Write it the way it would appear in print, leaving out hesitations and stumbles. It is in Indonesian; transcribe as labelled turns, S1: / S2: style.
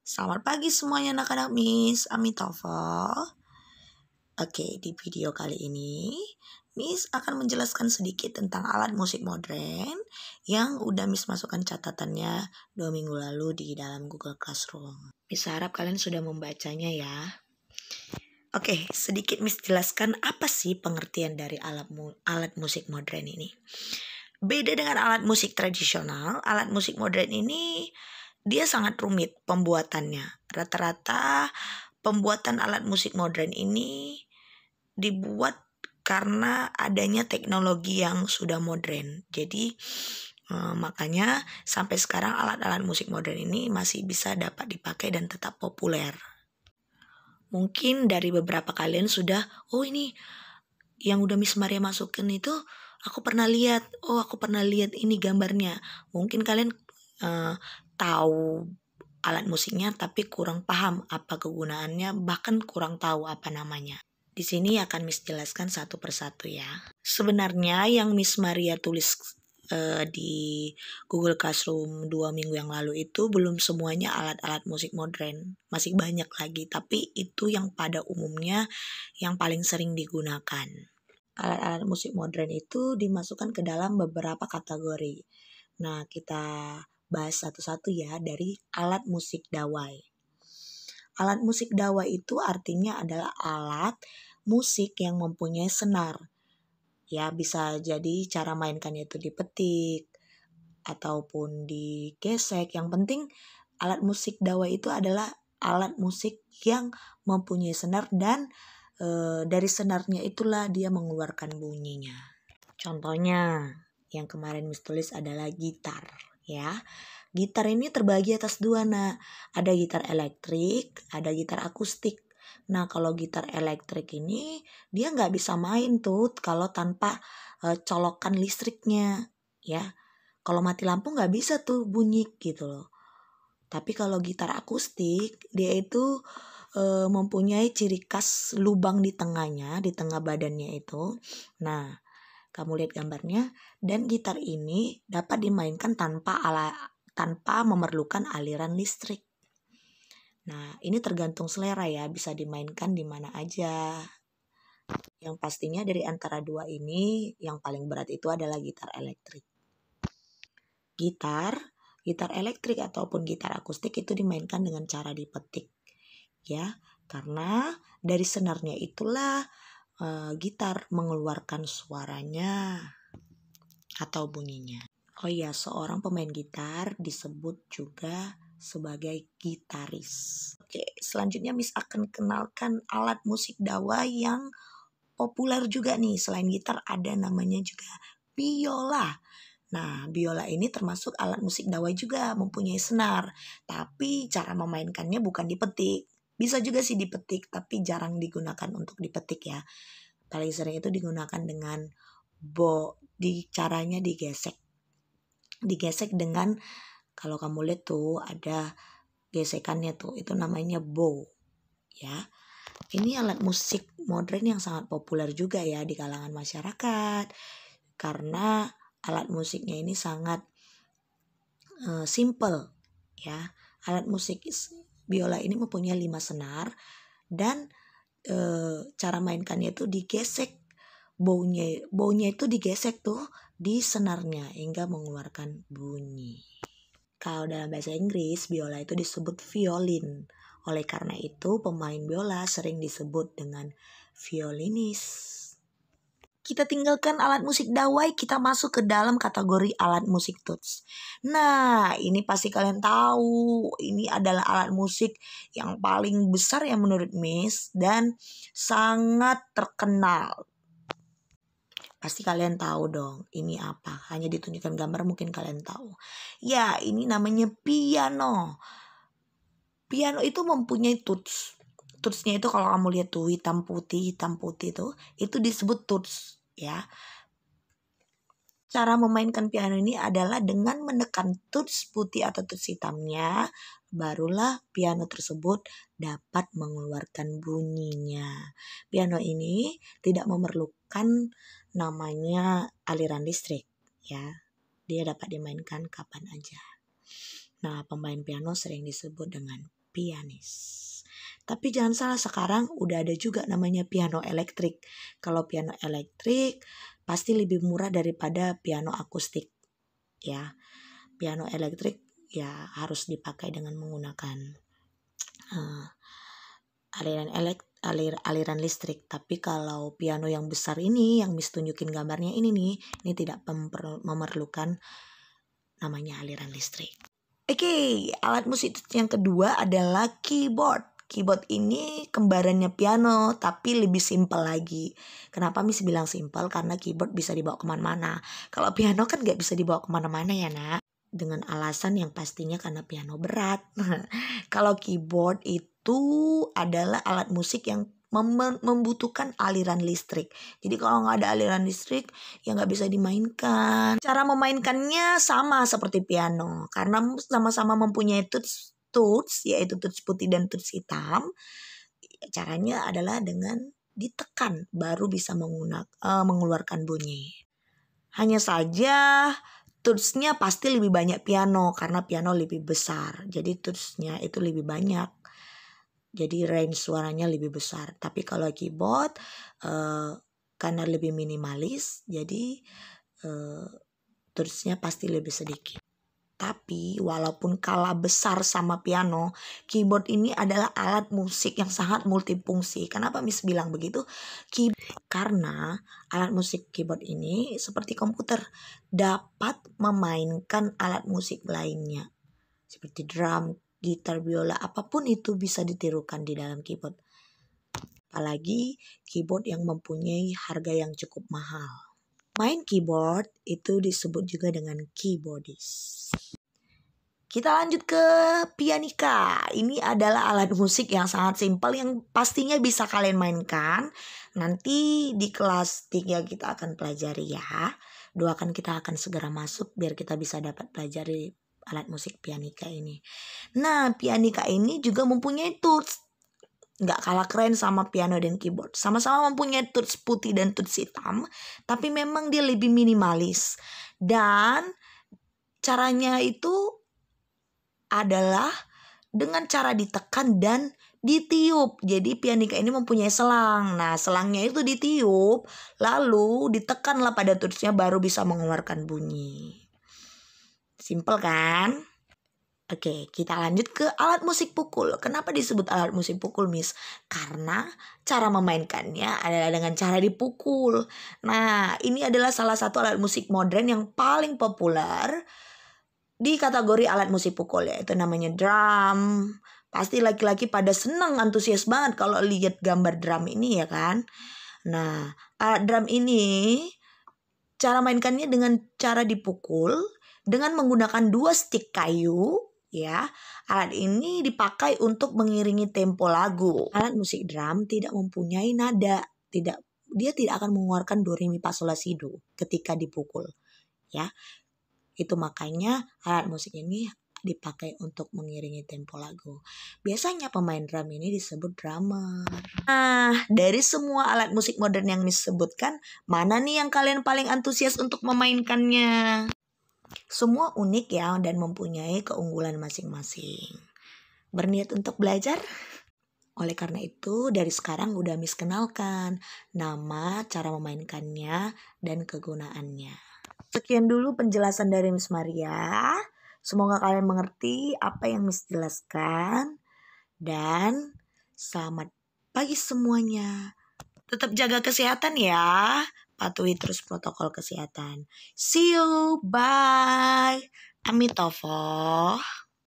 S1: Selamat pagi semuanya anak-anak Miss Amitofel. Oke, di video kali ini Miss akan menjelaskan sedikit tentang alat musik modern yang udah Miss masukkan catatannya 2 minggu lalu di dalam Google Classroom. Miss harap kalian sudah membacanya ya. Oke, sedikit Miss jelaskan apa sih pengertian dari alat musik modern ini. Beda dengan alat musik tradisional, alat musik modern ini dia sangat rumit pembuatannya. Rata-rata pembuatan alat musik modern ini dibuat karena adanya teknologi yang sudah modern. Jadi makanya sampai sekarang alat-alat musik modern ini masih bisa dapat dipakai dan tetap populer. Mungkin dari beberapa kalian sudah, oh ini yang udah Miss Maria masukin itu aku pernah lihat. Oh, aku pernah lihat ini gambarnya. Mungkin kalian tahu alat musiknya tapi kurang paham apa kegunaannya, bahkan kurang tahu apa namanya. Di sini akan Miss jelaskan satu persatu ya. Sebenarnya yang Miss Maria tulis di Google Classroom 2 minggu yang lalu itu belum semuanya alat-alat musik modern. Masih banyak lagi, tapi itu yang pada umumnya yang paling sering digunakan. Alat-alat musik modern itu dimasukkan ke dalam beberapa kategori. Nah, kita bahas satu-satu ya dari alat musik dawai. Alat musik dawai itu artinya adalah alat musik yang mempunyai senar. Ya, bisa jadi cara mainkannya itu dipetik ataupun digesek. Yang penting alat musik dawai itu adalah alat musik yang mempunyai senar dan dari senarnya itulah dia mengeluarkan bunyinya. Contohnya yang kemarin Miss tulis adalah gitar ya. Gitar ini terbagi atas dua. Nah, ada gitar elektrik, ada gitar akustik. Nah, kalau gitar elektrik ini dia nggak bisa main tuh kalau tanpa colokan listriknya ya. Kalau mati lampu nggak bisa tuh bunyi gitu loh. Tapi kalau gitar akustik dia itu mempunyai ciri khas lubang di tengahnya, di tengah badannya itu. Nah, kamu lihat gambarnya, dan gitar ini dapat dimainkan tanpa memerlukan aliran listrik. Nah, ini tergantung selera ya, bisa dimainkan di mana aja. Yang pastinya dari antara dua ini, yang paling berat itu adalah gitar elektrik. Gitar elektrik ataupun gitar akustik itu dimainkan dengan cara dipetik. Ya, karena dari senarnya itulah gitar mengeluarkan suaranya atau bunyinya. Oh iya, seorang pemain gitar disebut juga sebagai gitaris. Oke, selanjutnya Miss akan kenalkan alat musik dawai yang populer juga nih. Selain gitar ada namanya juga biola. Nah, biola ini termasuk alat musik dawai juga, mempunyai senar. Tapi cara memainkannya bukan dipetik. Bisa juga sih dipetik, tapi jarang digunakan untuk dipetik ya. Paling sering itu digunakan dengan caranya digesek. Digesek dengan, kalau kamu lihat tuh ada gesekannya tuh, itu namanya bow. Ya. Ini alat musik modern yang sangat populer juga ya di kalangan masyarakat. Karena alat musiknya ini sangat simple ya. Alat musik biola ini mempunyai 5 senar dan cara mainkannya itu digesek, baunya itu digesek tuh di senarnya hingga mengeluarkan bunyi. Kalau dalam bahasa Inggris biola itu disebut violin. Oleh karena itu pemain biola sering disebut dengan violinis. Kita tinggalkan alat musik dawai, kita masuk ke dalam kategori alat musik tuts. Nah, ini pasti kalian tahu, ini adalah alat musik yang paling besar ya menurut Miss dan sangat terkenal. Pasti kalian tahu dong, ini apa? Hanya ditunjukkan gambar mungkin kalian tahu. Ya, ini namanya piano. Piano itu mempunyai tuts. Tutsnya itu kalau kamu lihat tuh hitam putih itu disebut tuts ya. Cara memainkan piano ini adalah dengan menekan tuts putih atau tuts hitamnya, barulah piano tersebut dapat mengeluarkan bunyinya. Piano ini tidak memerlukan namanya aliran listrik ya. Dia dapat dimainkan kapan aja. Nah, pemain piano sering disebut dengan pianis. Tapi jangan salah, sekarang udah ada juga namanya piano elektrik. Kalau piano elektrik pasti lebih murah daripada piano akustik ya. Piano elektrik ya harus dipakai dengan menggunakan aliran listrik. Tapi kalau piano yang besar ini, yang Miss tunjukin gambarnya ini nih, ini tidak memerlukan namanya aliran listrik. Oke, alat musik yang kedua adalah keyboard. Keyboard ini kembarannya piano, tapi lebih simpel lagi. Kenapa Miss bilang simpel? Karena keyboard bisa dibawa kemana-mana. Kalau piano kan gak bisa dibawa kemana-mana ya nak. Dengan alasan yang pastinya karena piano berat. Kalau keyboard itu adalah alat musik yang membutuhkan aliran listrik. Jadi kalau nggak ada aliran listrik ya nggak bisa dimainkan. Cara memainkannya sama seperti piano karena sama-sama mempunyai tuts yaitu tuts putih dan tuts hitam. Caranya adalah dengan ditekan baru bisa mengeluarkan bunyi. Hanya saja tutsnya pasti lebih banyak piano karena piano lebih besar. Jadi tutsnya itu lebih banyak. Jadi range suaranya lebih besar. Tapi kalau keyboard karena lebih minimalis, jadi tutsnya pasti lebih sedikit. Tapi walaupun kalah besar sama piano, keyboard ini adalah alat musik yang sangat multifungsi. Kenapa Miss bilang begitu? Karena alat musik keyboard ini seperti komputer, dapat memainkan alat musik lainnya. Seperti drum, gitar, biola, apapun itu bisa ditirukan di dalam keyboard. Apalagi keyboard yang mempunyai harga yang cukup mahal. Main keyboard itu disebut juga dengan keyboardist. Kita lanjut ke pianika. Ini adalah alat musik yang sangat simpel yang pastinya bisa kalian mainkan. Nanti di kelas 3 kita akan pelajari ya. Doakan kita akan segera masuk biar kita bisa dapat pelajari alat musik pianika ini. Nah, pianika ini juga mempunyai tuts. Nggak kalah keren sama piano dan keyboard. Sama-sama mempunyai tuts putih dan tuts hitam. Tapi memang dia lebih minimalis. Dan caranya itu adalah dengan cara ditekan dan ditiup. Jadi pianika ini mempunyai selang. Nah, selangnya itu ditiup, lalu ditekanlah pada tutsnya baru bisa mengeluarkan bunyi. Simpel kan? Oke, kita lanjut ke alat musik pukul. Kenapa disebut alat musik pukul, Miss? Karena cara memainkannya adalah dengan cara dipukul. Nah, ini adalah salah satu alat musik modern yang paling populer di kategori alat musik pukul, yaitu namanya drum. Pasti laki-laki pada senang, antusias banget kalau lihat gambar drum ini ya kan. Nah, alat drum ini cara mainkannya dengan cara dipukul dengan menggunakan 2 stick kayu ya. Alat ini dipakai untuk mengiringi tempo lagu. Alat musik drum tidak mempunyai nada, dia tidak akan mengeluarkan do re mi fa sol la si do ketika dipukul ya. Itu makanya alat musik ini dipakai untuk mengiringi tempo lagu. Biasanya pemain drum ini disebut drummer. Nah, dari semua alat musik modern yang disebutkan, mana nih yang kalian paling antusias untuk memainkannya? Semua unik ya dan mempunyai keunggulan masing-masing. Berniat untuk belajar? Oleh karena itu, dari sekarang udah Miss kenalkan nama, cara memainkannya, dan kegunaannya. Sekian dulu penjelasan dari Miss Maria. Semoga kalian mengerti apa yang Miss jelaskan. Dan selamat pagi semuanya. Tetap jaga kesehatan ya. Patuhi terus protokol kesehatan. See you. Bye. Amitofo.